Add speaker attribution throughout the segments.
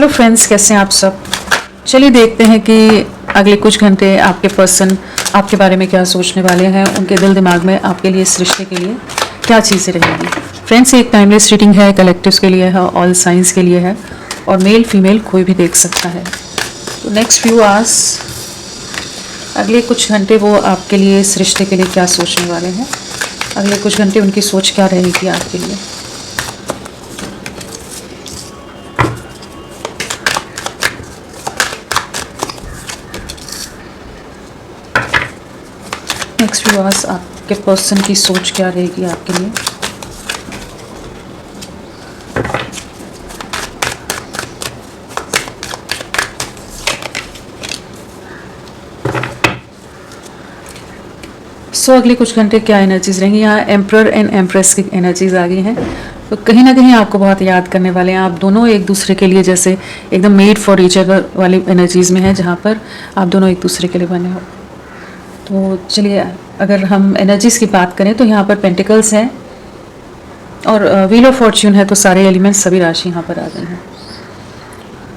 Speaker 1: Hello friends, कैसे हैं आप सब। चलिए देखते हैं कि अगले कुछ घंटे आपके पर्सन आपके बारे में क्या सोचने वाले हैं, उनके दिल दिमाग में आपके लिए, इस रिश्ते के लिए क्या चीज़ें रहेंगी। फ्रेंड्स, एक टाइमलेस रीडिंग है, कलेक्टिव्स के लिए है, ऑल साइंस के लिए है और मेल फीमेल कोई भी देख सकता है। तो नेक्स्ट फ्यू आवर्स, अगले कुछ घंटे वो आपके लिए, इस रिश्ते के लिए क्या सोचने वाले हैं। अगले कुछ घंटे उनकी सोच क्या रहेगी आपके लिए। नेक्स्ट फ्यू आवर्स आपके पर्सन की सोच क्या रहेगी आपके लिए। अगले कुछ घंटे क्या एनर्जीज रहेंगी। यहाँ एम्परर एंड एम्प्रेस की एनर्जीज आ गई हैं, तो कहीं ना कहीं आपको बहुत याद करने वाले हैं। आप दोनों एक दूसरे के लिए जैसे एकदम मेड फॉर ईच अदर वाली एनर्जीज में हैं, जहाँ पर आप दोनों एक दूसरे के लिए बने हो। तो चलिए, अगर हम एनर्जीज की बात करें तो यहाँ पर पेंटिकल्स हैं और व्हील ऑफ फॉर्च्यून है, तो सारे एलिमेंट्स, सभी राशि यहाँ पर आ गई हैं।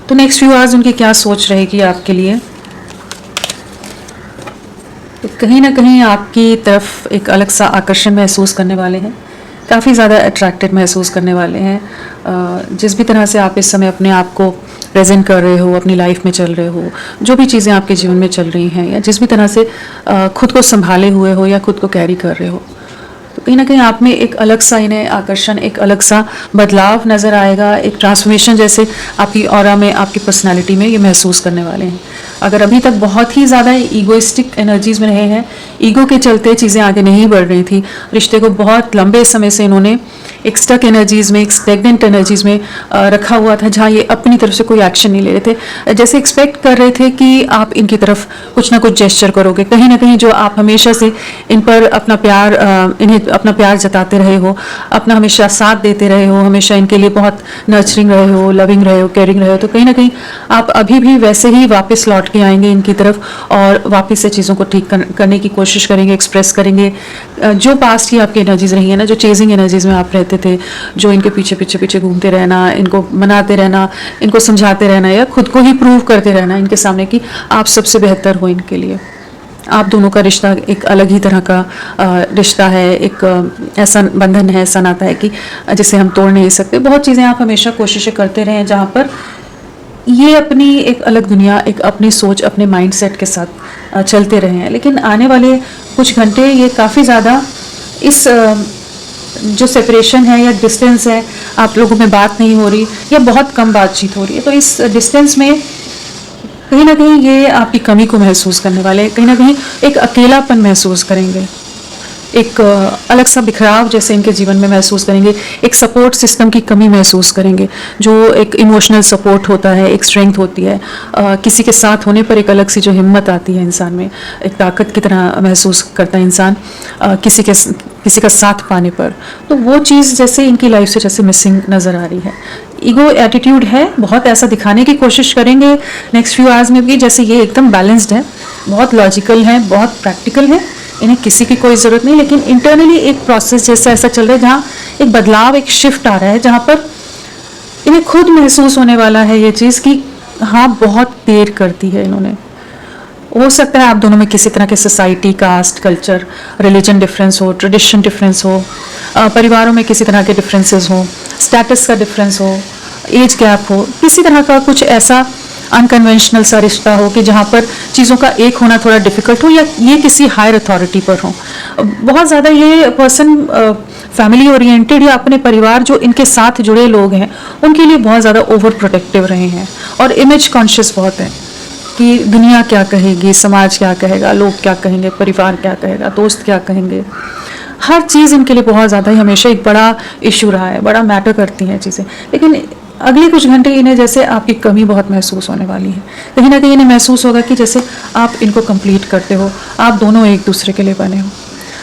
Speaker 1: तो नेक्स्ट फ्यू आवर्स उनकी क्या सोच रहेगी आपके लिए। तो कहीं ना कहीं आपकी तरफ एक अलग सा आकर्षण महसूस करने वाले हैं, काफ़ी ज़्यादा अट्रैक्टेड महसूस करने वाले हैं। जिस भी तरह से आप इस समय अपने आप को प्रेजेंट कर रहे हो, अपनी लाइफ में चल रहे हो, जो भी चीज़ें आपके जीवन में चल रही हैं, या जिस भी तरह से खुद को संभाले हुए हो या खुद को कैरी कर रहे हो, तो कहीं ना कहीं आप में एक अलग सा इन्हें आकर्षण, एक अलग सा बदलाव नज़र आएगा। एक ट्रांसफॉर्मेशन जैसे आपकी ऑरा में, आपकी पर्सनालिटी में ये महसूस करने वाले हैं। अगर अभी तक बहुत ही ज़्यादा ईगोइस्टिक एनर्जीज में रहे हैं, ईगो के चलते चीज़ें आगे नहीं बढ़ रही थी, रिश्ते को बहुत लंबे समय से इन्होंने एक स्टक एनर्जीज में, एक स्टेगनेंट एनर्जीज में रखा हुआ था, जहाँ ये अपनी तरफ से कोई एक्शन नहीं ले रहे थे। जैसे एक्सपेक्ट कर रहे थे कि आप इनकी तरफ कुछ ना कुछ जेस्चर करोगे, कहीं ना कहीं जो आप हमेशा से इन पर अपना प्यार, इन्हें अपना प्यार जताते रहे हो, अपना हमेशा साथ देते रहे हो, हमेशा इनके लिए बहुत नर्चरिंग रहे हो, लविंग रहे हो, केयरिंग रहे हो, तो कहीं ना कहीं आप अभी भी वैसे ही वापस लौट के आएंगे इनकी तरफ और वापस से चीज़ों को ठीक करने की कोशिश करेंगे, एक्सप्रेस करेंगे। जो पास्ट की आपकी एनर्जीज रही है ना, जो चेजिंग एनर्जीज में आप रहते थे, जो इनके पीछे पीछे पीछे घूमते रहना, इनको मनाते रहना, इनको समझाते रहना, या खुद को ही प्रूव करते रहना इनके सामने कि आप सबसे बेहतर हो इनके लिए। आप दोनों का रिश्ता एक अलग ही तरह का रिश्ता है, एक ऐसा बंधन है, ऐसा नाता है कि जिसे हम तोड़ नहीं सकते। बहुत चीज़ें आप हमेशा कोशिशें करते रहे हैं, जहाँ पर ये अपनी एक अलग दुनिया, एक अपनी सोच, अपने माइंडसेट के साथ चलते रहे हैं। लेकिन आने वाले कुछ घंटे ये काफ़ी ज़्यादा इस जो सेपरेशन है या डिस्टेंस है, आप लोगों में बात नहीं हो रही या बहुत कम बातचीत हो रही है, तो इस डिस्टेंस में कहीं ना कहीं ये आपकी कमी को महसूस करने वाले, कहीं ना कहीं एक अकेलापन महसूस करेंगे, एक अलग सा बिखराव जैसे इनके जीवन में महसूस करेंगे, एक सपोर्ट सिस्टम की कमी महसूस करेंगे। जो एक इमोशनल सपोर्ट होता है, एक स्ट्रेंथ होती है, किसी के साथ होने पर एक अलग सी जो हिम्मत आती है इंसान में, एक ताकत की तरह महसूस करता है इंसान किसी का साथ पाने पर, तो वो चीज़ जैसे इनकी लाइफ से जैसे मिसिंग नज़र आ रही है। ईगो एटीट्यूड है, बहुत ऐसा दिखाने की कोशिश करेंगे नेक्स्ट फ्यू आवर्स में भी, जैसे ये एकदम बैलेंस्ड है, बहुत लॉजिकल है, बहुत प्रैक्टिकल है, इन्हें किसी की कोई ज़रूरत नहीं। लेकिन इंटरनली एक प्रोसेस जैसा ऐसा चल रहा है, जहाँ एक बदलाव, एक शिफ्ट आ रहा है, जहाँ पर इन्हें खुद महसूस होने वाला है ये चीज़ कि हाँ, बहुत देर करती है इन्होंने। हो सकता है आप दोनों में किसी तरह के society, caste, culture, religion difference हो, ट्रेडिशन डिफरेंस हो, परिवारों में किसी तरह के डिफरेंसेस हो, स्टेटस का डिफरेंस हो, एज गैप हो, किसी तरह का कुछ ऐसा अनकन्वेंशनल सा रिश्ता हो कि जहाँ पर चीज़ों का एक होना थोड़ा डिफिकल्ट हो, या ये किसी हायर अथॉरिटी पर हो। बहुत ज़्यादा ये पर्सन फैमिली ओरिएंटेड या अपने परिवार, जो इनके साथ जुड़े लोग हैं, उनके लिए बहुत ज़्यादा ओवर प्रोटेक्टिव रहे हैं और इमेज कॉन्शियस बहुत है कि दुनिया क्या कहेगी, समाज क्या कहेगा, लोग क्या कहेंगे, परिवार क्या कहेगा, दोस्त क्या कहेंगे। हर चीज़ इनके लिए बहुत ज़्यादा ही हमेशा एक बड़ा इशू रहा है, बड़ा मैटर करती हैं चीज़ें। लेकिन अगले कुछ घंटे इन्हें जैसे आपकी कमी बहुत महसूस होने वाली है, कहीं ना कहीं इन्हें महसूस होगा कि जैसे आप इनको कंप्लीट करते हो, आप दोनों एक दूसरे के लिए बने हो,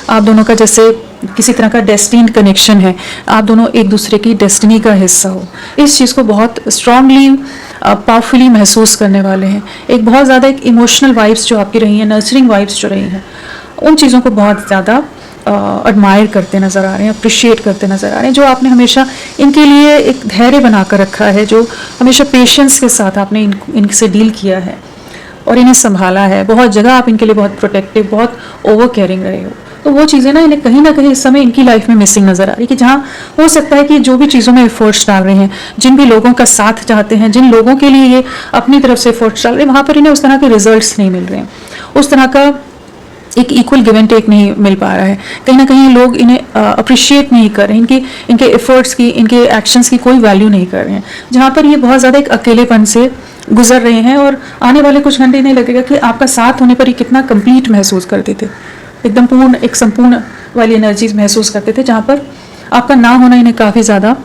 Speaker 1: आप दोनों का जैसे किसी तरह का डेस्टिन्ड कनेक्शन है, आप दोनों एक दूसरे की डेस्टिनी का हिस्सा हो। इस चीज़ को बहुत स्ट्रांगली, पावरफुली महसूस करने वाले हैं। एक बहुत ज़्यादा एक इमोशनल वाइब्स जो आपकी रही हैं, नर्चरिंग वाइब्स जो रही हैं, उन चीज़ों को बहुत ज़्यादा एडमायर करते नज़र आ रहे हैं, अप्रिशिएट करते नज़र आ रहे हैं, जो आपने हमेशा इनके लिए एक धैर्य बनाकर रखा है, जो हमेशा पेशेंस के साथ आपने इनसे डील किया है और इन्हें संभाला है। बहुत जगह आप इनके लिए बहुत प्रोटेक्टिव, बहुत ओवर केयरिंग रहे हो। तो वो चीज़ें ना कहीं इस समय इनकी लाइफ में मिसिंग नज़र आ रही है, कि जहाँ हो सकता है कि जो भी चीज़ों में एफर्ट्स डाल रहे हैं, जिन भी लोगों का साथ चाहते हैं, जिन लोगों के लिए ये अपनी तरफ से एफर्ट्स डाल रहे हैं, वहाँ पर इन्हें उस तरह के रिजल्ट्स नहीं मिल रहे हैं, उस तरह का एक इक्वल गिव एंड टेक नहीं मिल पा रहा है। कहीं ना कहीं लोग इन्हें अप्रिशिएट नहीं कर रहे हैं, इनके एफर्ट्स की, इनके एक्शंस की कोई वैल्यू नहीं कर रहे हैं, जहाँ पर ये बहुत ज़्यादा एक अकेलेपन से गुजर रहे हैं। और आने वाले कुछ घंटे इन्हें लगेगा कि आपका साथ होने पर ये कितना कंप्लीट महसूस करते थे, एकदम पूर्ण, एक संपूर्ण वाली एनर्जीज महसूस करते थे, जहाँ पर आपका ना होना इन्हें काफ़ी ज़्यादा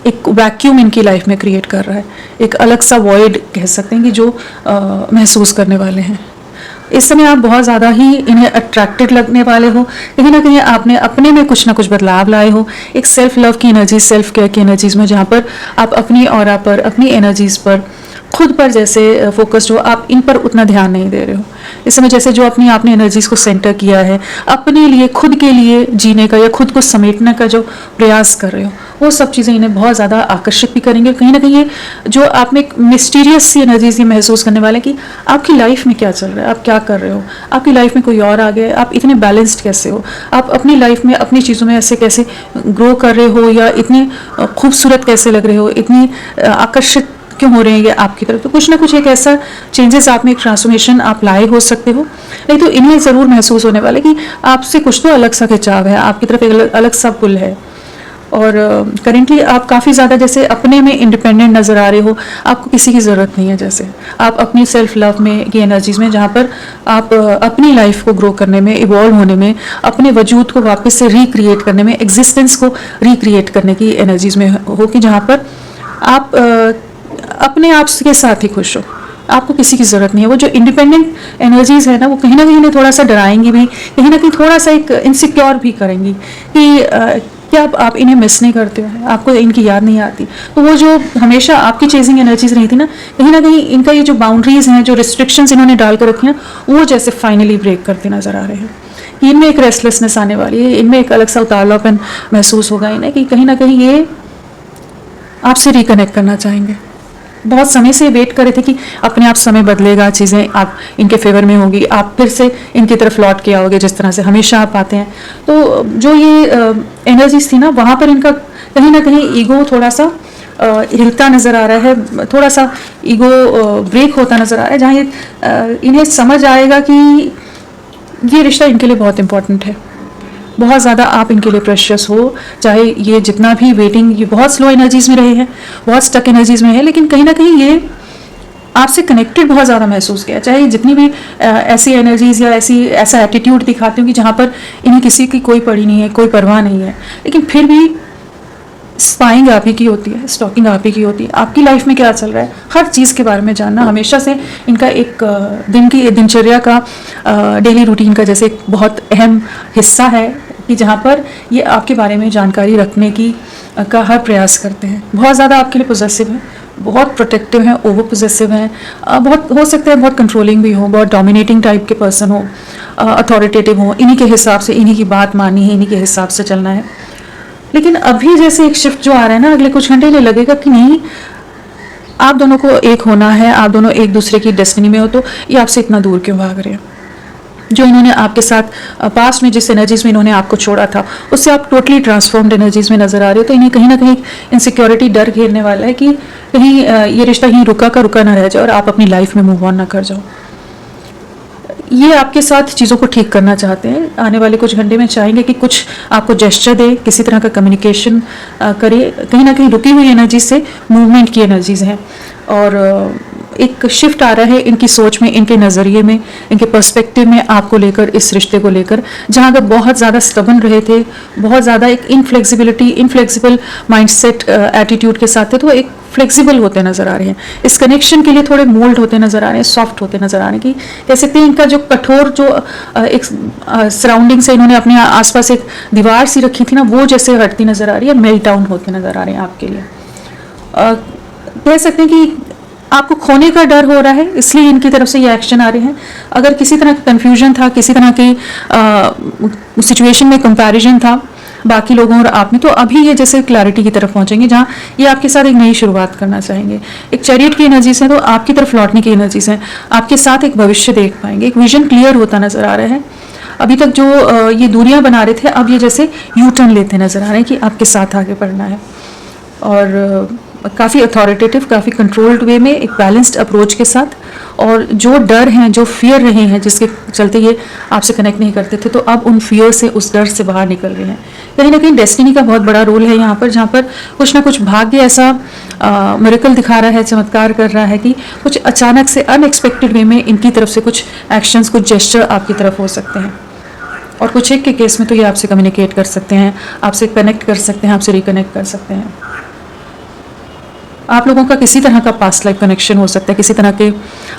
Speaker 1: एक वैक्यूम इनकी लाइफ में क्रिएट कर रहा है, एक अलग सा वॉइड कह सकते हैं कि जो महसूस करने वाले हैं। इस समय आप बहुत ज़्यादा ही इन्हें अट्रैक्टेड लगने वाले हो, कहीं ना कहीं आपने अपने में कुछ ना कुछ बदलाव लाए हो, एक सेल्फ लव की एनर्जी, सेल्फ केयर की एनर्जीज में, जहाँ पर आप अपनी ऑरा पर, अपनी एनर्जीज पर, खुद पर जैसे फोकस्ड हो, आप इन पर उतना ध्यान नहीं दे रहे हो। इस समय जैसे जो अपनी आपने एनर्जीज को सेंटर किया है, अपने लिए, खुद के लिए जीने का या खुद को समेटने का जो प्रयास कर रहे हो, वो सब चीज़ें इन्हें बहुत ज़्यादा आकर्षित भी करेंगे। कहीं ना कहीं ये जो आप में एक मिस्टीरियस सी एनर्जीज ये महसूस करने वाले कि आपकी लाइफ में क्या चल रहा है, आप क्या कर रहे हो, आपकी लाइफ में कोई और आ गया है, आप इतने बैलेंस्ड कैसे हो, आप अपनी लाइफ में अपनी चीज़ों में ऐसे कैसे ग्रो कर रहे हो, या इतने खूबसूरत कैसे लग रहे हो, इतनी आकर्षित क्यों हो रहे हैं ये आपकी तरफ। तो कुछ ना कुछ एक ऐसा चेंजेस आप में, एक ट्रांसफॉर्मेशन आप लाए हो सकते हो। नहीं तो इन्हें ज़रूर महसूस होने वाले कि आपसे कुछ तो अलग सा खिंचाव है, आपकी तरफ एक अलग सा पुल है। और करेंटली आप काफ़ी ज़्यादा जैसे अपने में इंडिपेंडेंट नज़र आ रहे हो, आपको किसी की ज़रूरत नहीं है, जैसे आप अपनी सेल्फ लव में की एनर्जीज़ में, जहाँ पर आप अपनी लाइफ को ग्रो करने में, इवॉल्व होने में, अपने वजूद को वापस से रिक्रिएट करने में, एग्जिस्टेंस को रिक्रिएट करने की एनर्जीज़ में हो, कि जहाँ पर आप अपने आप के साथ ही खुश हो, आपको किसी की ज़रूरत नहीं है। वो जो इंडिपेंडेंट एनर्जीज़ है ना, वो कहीं ना कहीं थोड़ा सा डराएंगी भी, कहीं ना कहीं थोड़ा सा एक इनसिक्योर भी करेंगी कि क्या आप इन्हें मिस नहीं करते हो, आपको इनकी याद नहीं आती। तो वो जो हमेशा आपकी चेजिंग एनर्जीज रही थी ना, कहीं ना कहीं इनका ये जो बाउंड्रीज हैं, जो रिस्ट्रिक्शंस इन्होंने डाल कर रखी हैं, वो जैसे फाइनली ब्रेक करते नजर आ रहे हैं। कि इनमें एक रेस्टलेसनेस आने वाली है, इनमें एक अलग सा उतावलापन महसूस होगा इन्हें, कि कहीं ना कहीं ये आपसे रिकनेक्ट करना चाहेंगे। बहुत समय से वेट कर रहे थे कि अपने आप समय बदलेगा, चीज़ें आप इनके फेवर में होगी, आप फिर से इनकी तरफ लौट के आओगे जिस तरह से हमेशा आप आते हैं। तो जो ये एनर्जीज थी ना, वहाँ पर इनका कहीं ना कहीं ईगो थोड़ा सा हिलता नज़र आ रहा है, थोड़ा सा ईगो ब्रेक होता नज़र आ रहा है, जहाँ ये इन्हें समझ आएगा कि ये रिश्ता इनके लिए बहुत इंपॉर्टेंट है, बहुत ज़्यादा आप इनके लिए प्रेशियस हो। चाहे ये जितना भी वेटिंग, ये बहुत स्लो एनर्जीज़ में रहे हैं, बहुत स्टक एनर्जीज़ में है, लेकिन कहीं ना कहीं ये आपसे कनेक्टेड बहुत ज़्यादा महसूस किया। चाहे जितनी भी ऐसी एनर्जीज़ या ऐसा एटीट्यूड दिखाते हो कि जहाँ पर इन्हें किसी की कोई पड़ी नहीं है, कोई परवाह नहीं है, लेकिन फिर भी स्पाइंग आप ही की होती है, स्टॉकिंग आप ही की होती है। आपकी लाइफ में क्या चल रहा है, हर चीज़ के बारे में जानना हमेशा से इनका एक दिनचर्या का, डेली रूटीन का जैसे एक बहुत अहम हिस्सा है, कि जहाँ पर ये आपके बारे में जानकारी रखने की का हर प्रयास करते हैं। बहुत ज़्यादा आपके लिए पॉजेसिव हैं, बहुत प्रोटेक्टिव हैं, ओवर पॉजेसिव हैं, बहुत हो सकता है बहुत कंट्रोलिंग भी हो, बहुत डोमिनेटिंग टाइप के पर्सन हो, अथॉरिटेटिव हो, इन्हीं के हिसाब से, इन्हीं की बात माननी है, इन्हीं के हिसाब से चलना है। लेकिन अभी जैसे एक शिफ्ट जो आ रहा है ना, अगले कुछ घंटे लगेगा कि नहीं, आप दोनों को एक होना है, आप दोनों एक दूसरे की डेस्टिनी में हो, तो ये आपसे इतना दूर क्यों भाग रहे हैं। जो इन्होंने आपके साथ पास्ट में जिस एनर्जीज में इन्होंने आपको छोड़ा था, उससे आप टोटली ट्रांसफॉर्म्ड एनर्जीज में नजर आ रहे हो। तो इन्हें कहीं ना कहीं इनसिक्योरिटी, डर घेरने वाला है कि कहीं ये रिश्ता यहीं रुका का रुका ना रह जाए और आप अपनी लाइफ में मूव ऑन ना कर जाओ। ये आपके साथ चीज़ों को ठीक करना चाहते हैं। आने वाले कुछ घंटे में चाहेंगे कि कुछ आपको जेस्चर दे, किसी तरह का कम्युनिकेशन करे। कहीं ना कहीं रुकी हुई एनर्जी से मूवमेंट की एनर्जीज हैं, और एक शिफ्ट आ रहा है इनकी सोच में, इनके नज़रिए में, इनके पर्सपेक्टिव में आपको लेकर, इस रिश्ते को लेकर। जहाँ अगर बहुत ज़्यादा स्टबन रहे थे, बहुत ज़्यादा एक इनफ्लेक्सिबल माइंडसेट एटीट्यूड के साथ थे, तो एक फ्लेक्सिबल होते नज़र आ रहे हैं। इस कनेक्शन के लिए थोड़े मोल्ड होते नज़र आ रहे हैं, सॉफ्ट होते नज़र आ रहे हैं। कि कह सकते हैं इनका जो कठोर, जो एक सराउंडिंग से इन्होंने अपने आसपास एक दीवार सी रखी थी ना, वो जैसे हटती नज़र आ रही है, मेल्ट डाउन होते नज़र आ रहे हैं आपके लिए। कह सकते हैं कि आपको खोने का डर हो रहा है, इसलिए इनकी तरफ से ये एक्शन आ रहे हैं। अगर किसी तरह का कन्फ्यूजन था, किसी तरह की सिचुएशन में कंपैरिजन था बाकी लोगों और आप में, तो अभी ये जैसे क्लैरिटी की तरफ पहुंचेंगे, जहाँ ये आपके साथ एक नई शुरुआत करना चाहेंगे। एक चैरियट की एनर्जीज हैं, तो आपकी तरफ लौटने की एनर्जीज हैं, आपके साथ एक भविष्य देख पाएंगे, एक विजन क्लियर होता नजर आ रहा है। अभी तक जो ये दूरियां बना रहे थे, अब ये जैसे यू टर्न लेते नजर आ रहे हैं कि आपके साथ आगे बढ़ना है। और काफ़ी अथॉरिटेटिव, काफ़ी कंट्रोल्ड वे में, एक बैलेंस्ड अप्रोच के साथ। और जो डर हैं, जो फियर रहे हैं, जिसके चलते ये आपसे कनेक्ट नहीं करते थे, तो अब उन फियर से, उस डर से बाहर निकल रहे हैं। कहीं ना कहीं डेस्टिनी का बहुत बड़ा रोल है यहाँ पर, जहाँ पर कुछ ना कुछ भाग्य ऐसा मिरेकल दिखा रहा है, चमत्कार कर रहा है कि कुछ अचानक से अनएक्सपेक्टेड वे में इनकी तरफ से कुछ एक्शंस, कुछ जेस्चर आपकी तरफ हो सकते हैं। और कुछ एक के केस में तो ये आपसे कम्युनिकेट कर सकते हैं, आपसे कनेक्ट कर सकते हैं, आपसे रिकनेक्ट कर सकते हैं। आप लोगों का किसी तरह का पास्ट लाइफ कनेक्शन हो सकता है, किसी तरह के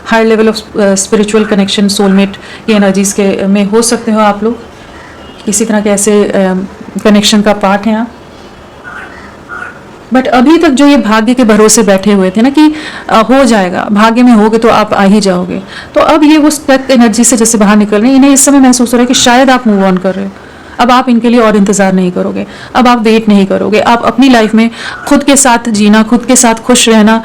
Speaker 1: high level of spiritual connection, soulmate की एनर्जीज के में हो सकते हो आप लोग, किसी तरह के ऐसे कनेक्शन का पार्ट हैं आप। बट अभी तक जो ये भाग्य के भरोसे बैठे हुए थे ना कि हो जाएगा, भाग्य में होगे तो आप आ ही जाओगे, तो अब ये उस एनर्जी से जैसे बाहर निकल रहे हैं। इन्हें इस समय महसूस हो रहा है कि शायद आप मूव ऑन कर रहे हो, अब आप इनके लिए और इंतजार नहीं करोगे, अब आप वेट नहीं करोगे, आप अपनी लाइफ में खुद के साथ जीना, खुद के साथ खुश रहना,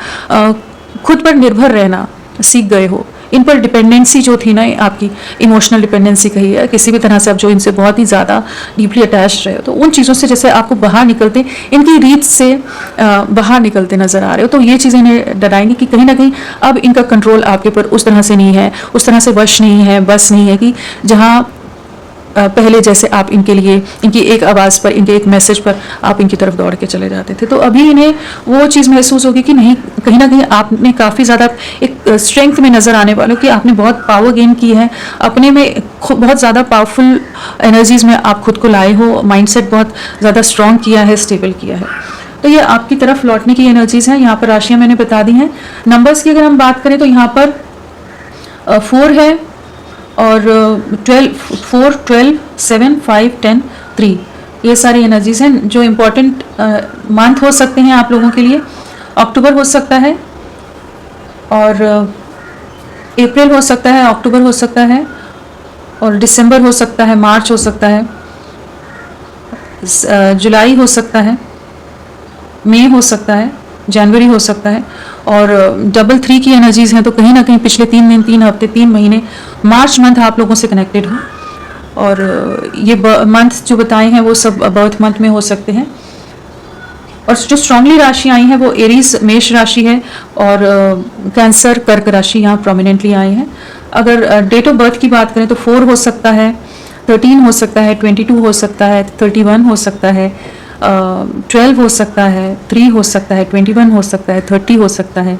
Speaker 1: खुद पर निर्भर रहना सीख गए हो। इन पर डिपेंडेंसी जो थी ना आपकी, इमोशनल डिपेंडेंसी कही है, किसी भी तरह से आप जो इनसे बहुत ही ज़्यादा डीपली अटैच रहे हो, तो उन चीज़ों से जैसे आपको बाहर निकलते, इनकी रीत से बाहर निकलते नजर आ रहे हो। तो ये चीज़ें इन्हें डराएंगी कि कहीं ना कहीं अब इनका कंट्रोल आपके ऊपर उस तरह से नहीं है, उस तरह से वश नहीं है, बस नहीं है कि जहाँ पहले जैसे आप इनके लिए, इनकी एक आवाज़ पर, इनके एक मैसेज पर आप इनकी तरफ दौड़ के चले जाते थे। तो अभी इन्हें वो चीज़ महसूस होगी कि नहीं, कहीं ना कहीं आपने काफ़ी ज़्यादा एक स्ट्रेंथ में नज़र आने वाले हो कि आपने बहुत पावर गेन की है अपने में, बहुत ज़्यादा पावरफुल एनर्जीज में आप खुद को लाए हो, माइंडसेट बहुत ज़्यादा स्ट्रॉन्ग किया है, स्टेबल किया है। तो ये आपकी तरफ लौटने की एनर्जीज हैं। यहाँ पर राशियाँ मैंने बता दी हैं। नंबर्स की अगर हम बात करें तो यहाँ पर 4 है और 4, 12, 7, 5, 10, 3, ये सारी एनर्जीज हैं जो इम्पोर्टेंट मंथ हो सकते हैं आप लोगों के लिए। अक्टूबर हो सकता है और अप्रैल हो सकता है, अक्टूबर हो सकता है और दिसंबर हो सकता है, मार्च हो सकता है, जुलाई हो सकता है, मई हो सकता है, जनवरी हो सकता है। और 3 की एनर्जीज हैं, तो कहीं ना कहीं पिछले 3 दिन, 3 हफ्ते, 3 महीने, मार्च मंथ आप लोगों से कनेक्टेड हो। और ये मंथ जो बताए हैं वो सब बर्थ मंथ में हो सकते हैं। और जो स्ट्रांगली राशि आई हैं वो एरीज मेष राशि है और कैंसर कर्क राशि यहाँ प्रोमिनेंटली आई है। अगर डेट ऑफ बर्थ की बात करें तो 4 हो सकता है, 13 हो सकता है, 22 हो सकता है, 31 हो सकता है, 12 हो सकता है, 3 हो सकता है, 21 हो सकता है, 30 हो सकता है,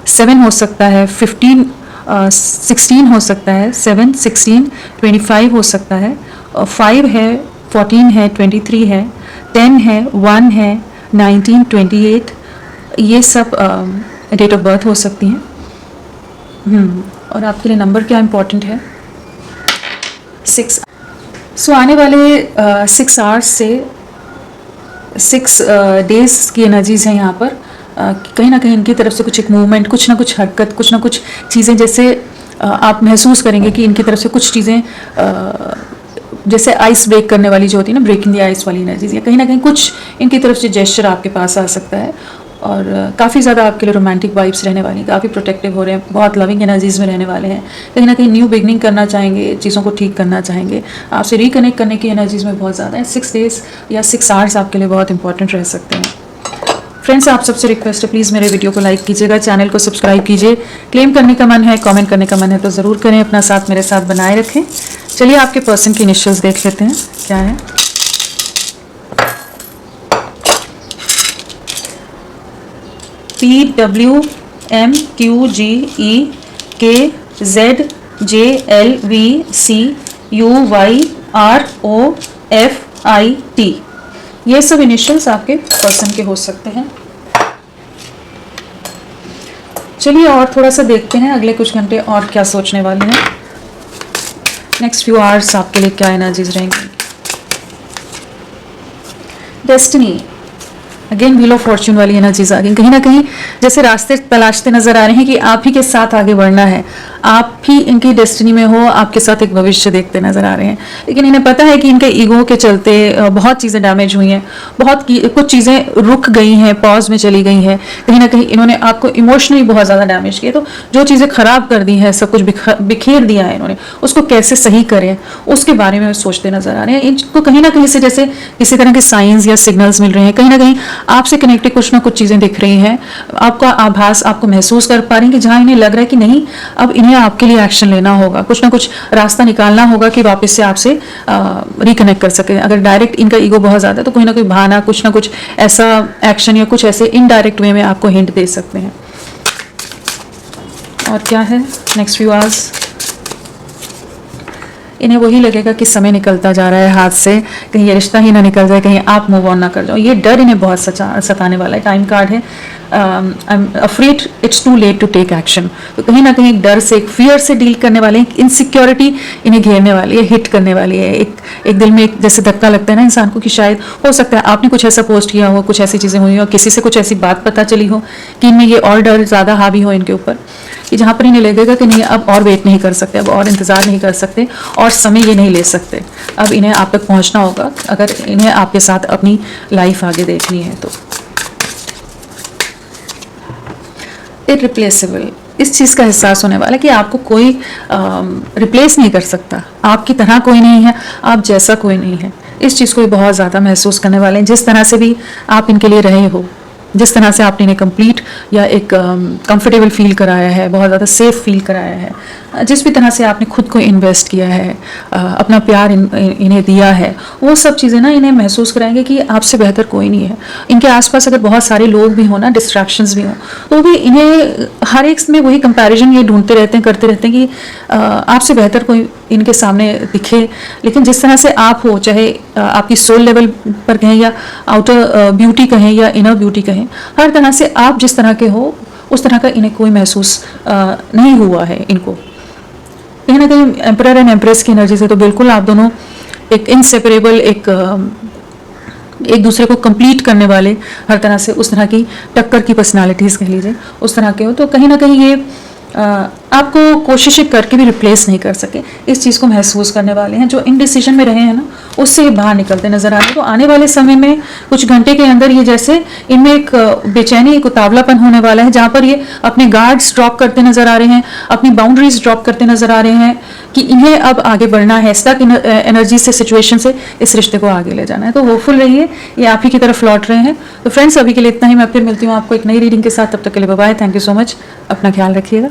Speaker 1: 7 हो सकता है, 15, 16 हो सकता है, 7, 16, 25 हो सकता है, 5 है, 14 है, 23 है, 10 है, 1 है, 19, 28, ये सब डेट ऑफ बर्थ हो सकती हैं। और आपके लिए नंबर क्या इम्पोर्टेंट है? 6। सो आने वाले 6 आवर्स से 6 डेज की एनर्जीज हैं यहाँ पर। कहीं ना कहीं इनकी तरफ से कुछ एक मूवमेंट, कुछ ना कुछ हरकत, कुछ ना कुछ चीज़ें जैसे आप महसूस करेंगे कि इनकी तरफ से कुछ चीज़ें जैसे आइस ब्रेक करने वाली जो होती है ना, ब्रेकिंग द आइस वाली एनर्जीज, या कहीं ना कहीं कुछ इनकी तरफ से जेस्चर आपके पास आ सकता है। और काफ़ी ज़्यादा आपके लिए रोमांटिक वाइब्स रहने वाली, काफ़ी प्रोटेक्टिव हो रहे हैं, बहुत लविंग एनर्जीज में रहने वाले हैं। कहीं ना कहीं न्यू बिगनिंग करना चाहेंगे, चीज़ों को ठीक करना चाहेंगे, आपसे रिकनेक्ट करने की एनर्जीज में बहुत ज़्यादा है। 6 डेज या 6 आवर्स आपके लिए बहुत इंपॉर्टेंट रह सकते हैं। फ्रेंड्स, आप सबसे रिक्वेस्ट है, प्लीज़ मेरे वीडियो को लाइक कीजिएगा, चैनल को सब्सक्राइब कीजिए। क्लेम करने का मन है, कमेंट करने का मन है तो ज़रूर करें, अपना साथ मेरे साथ बनाए रखें। चलिए आपके पर्सन की इनिशियल्स देख लेते हैं क्या है। PWMQGEKZLVCUYROFIT, ये सब इनिशियल्स आपके पर्सन के हो सकते हैं। चलिए और थोड़ा सा देखते हैं अगले कुछ घंटे और क्या सोचने वाले हैं। नेक्स्ट फ्यू आवर्स आपके लिए क्या एनर्जीज रहेंगी। Destiny, again wheel of Fortune वाली एनर्जीज आ गई। कहीं ना कहीं जैसे रास्ते तलाशते नजर आ रहे हैं कि आप ही के साथ आगे बढ़ना है, आप ही इनकी डेस्टिनी में हो, आपके साथ एक भविष्य देखते नजर आ रहे हैं। लेकिन इन्हें पता है कि इनके ईगो के चलते बहुत चीज़ें डैमेज हुई हैं, कुछ चीज़ें रुक गई हैं, पॉज में चली गई हैं। कहीं ना कहीं इन्होंने आपको इमोशनली बहुत ज़्यादा डैमेज किया। तो जो चीज़ें खराब कर दी हैं, सब कुछ बिखेर दिया है इन्होंने, उसको कैसे सही करें उसके बारे में सोचते नजर आ रहे हैं। इनको कहीं ना कहीं से जैसे किसी तरह के साइंस या सिग्नल्स मिल रहे हैं, कहीं ना कहीं आपसे कनेक्टेड कुछ ना कुछ चीज़ें दिख रही हैं, आपका आभास आपको महसूस कर पा रही हैं कि जहाँ इन्हें लग रहा है कि नहीं, अब इन्हें आपके लिए एक्शन लेना होगा, कुछ ना कुछ रास्ता निकालना होगा कि वापस से आपसे रिकनेक्ट कर सके। अगर डायरेक्ट इनका ईगो बहुत ज़्यादा है तो कोई ना कोई बहाना, कुछ ना कुछ ऐसा एक्शन या कुछ ऐसे इनडायरेक्ट वे में आपको हिंट दे सकते हैं। और क्या है नेक्स्ट फ्यू आवर्स, इन्हें वही लगेगा कि समय निकलता जा रहा है हाथ से, कहीं ये रिश्ता ही ना निकल जाए, कहीं आप मूव ऑन ना कर जाओ। ये डर इन्हें बहुत सताने वाला है। टाइम कार्ड है, I am afraid it's too late to take action. तो कहीं ना कहीं एक डर से, एक फियर से डील करने वाले हैं, इनसिक्योरिटी इन्हें घेरने वाली है, हिट करने वाली है। एक दिल में एक जैसे धक्का लगता है ना इंसान को कि शायद हो सकता है आपने कुछ ऐसा पोस्ट किया हो, कुछ ऐसी चीज़ें हुई हो, किसी से कुछ ऐसी बात पता चली हो कि इनमें ये और डर ज़्यादा हावी हो इनके ऊपर, कि जहाँ पर इन्हें लगेगा कि नहीं अब और वेट नहीं कर सकते, अब और इंतज़ार नहीं कर सकते और समय ये नहीं ले सकते, अब इन्हें आप तक पहुँचना होगा अगर इन्हें आपके साथ अपनी लाइफ आगे देखनी है। तो इररिप्लेसेबल, इस चीज़ का एहसास होने वाला है कि आपको कोई रिप्लेस नहीं कर सकता, आपकी तरह कोई नहीं है, आप जैसा कोई नहीं है। इस चीज़ को बहुत ज़्यादा महसूस करने वाले हैं। जिस तरह से भी आप इनके लिए रहे हो, जिस तरह से आपने इन्हें कंप्लीट या एक कंफर्टेबल फील कराया है, बहुत ज़्यादा सेफ फील कराया है, जिस भी तरह से आपने खुद को इन्वेस्ट किया है, अपना प्यार इन्हें दिया है, वो सब चीज़ें ना इन्हें महसूस कराएंगे कि आपसे बेहतर कोई नहीं है। इनके आसपास अगर बहुत सारे लोग भी हों ना, डिस्ट्रैक्शंस भी हों, तो भी इन्हें हर एक में वही कंपैरिजन ये ढूंढते रहते हैं, करते रहते हैं कि आपसे बेहतर कोई इनके सामने दिखे। लेकिन जिस तरह से आप हो, चाहे आपकी सोल लेवल पर कहें या आउटर ब्यूटी कहें या इनर ब्यूटी कहें, हर तरह से आप जिस तरह के हो उस तरह का इन्हें कोई महसूस नहीं हुआ है। इनको कहीं ना कहीं एम्परर एंड एम्प्रेस की एनर्जी से तो बिल्कुल आप दोनों एक इनसेपरेबल, एक दूसरे को कंप्लीट करने वाले, हर तरह से उस तरह की टक्कर की पर्सनालिटीज़ कह लीजिए, उस तरह के हो। तो कहीं ना कहीं ये आपको कोशिशें करके भी रिप्लेस नहीं कर सके, इस चीज़ को महसूस करने वाले हैं। जो इनडिसीजन में रहे हैं ना, उससे बाहर निकलते नजर आ रहे हैं। तो आने वाले समय में कुछ घंटे के अंदर ये जैसे इनमें एक बेचैनी, एक उतावलापन होने वाला है, जहाँ पर ये अपने गार्ड्स ड्रॉप करते नजर आ रहे हैं, अपनी बाउंड्रीज ड्रॉप करते नजर आ रहे हैं कि इन्हें अब आगे बढ़ना है, स्टक एनर्जी से, सिचुएशन से इस रिश्ते को आगे ले जाना है। तो होपफुल रहिए, ये आप ही की तरफ लौट रहे हैं। तो फ्रेंड्स, अभी के लिए इतना ही। मैं फिर मिलती हूँ आपको एक नई रीडिंग के साथ। तब तक के लिए bye bye. Thank you so much. अपना ख्याल रखिएगा।